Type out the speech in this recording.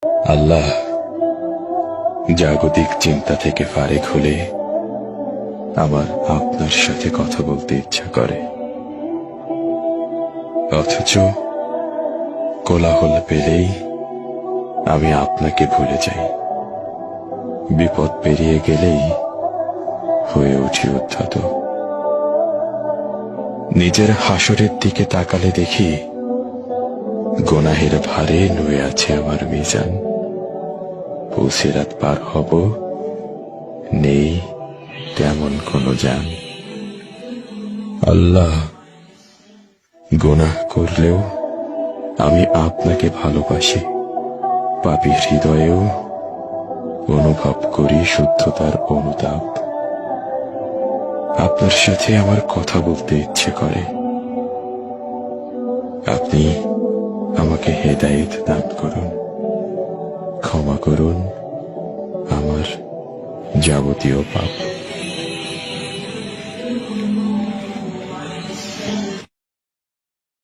আল্লাহ, জাগতিক চিন্তা থেকে ফারেক হলে আমার আপনার সাথে কথা বলতে ইচ্ছা করে, অথচ কোলাহল পেলেই আমি আপনাকে ভুলে যাই। বিপদ পেরিয়ে গেলেই হয়ে উঠি উদ্ধত। নিজের হাসরের দিকে তাকালে দেখি গুনাহের ভারে নুয়ে আছে আমার মিজান। পুলসিরাত পার হব, নেই তেমন কোনো জান। আল্লাহ, গুনাহ করলেও আমি আপনাকে ভালোবাসি। পাপী হৃদয়েও অনুভব করি শুদ্ধতার অনুতাপ। আপনার সাথে আমার কথা বলতে ইচ্ছে করে। আপনি আমাকে হেদায়েত দান করুন, ক্ষমা করুন আমার যাবতীয় পাপ।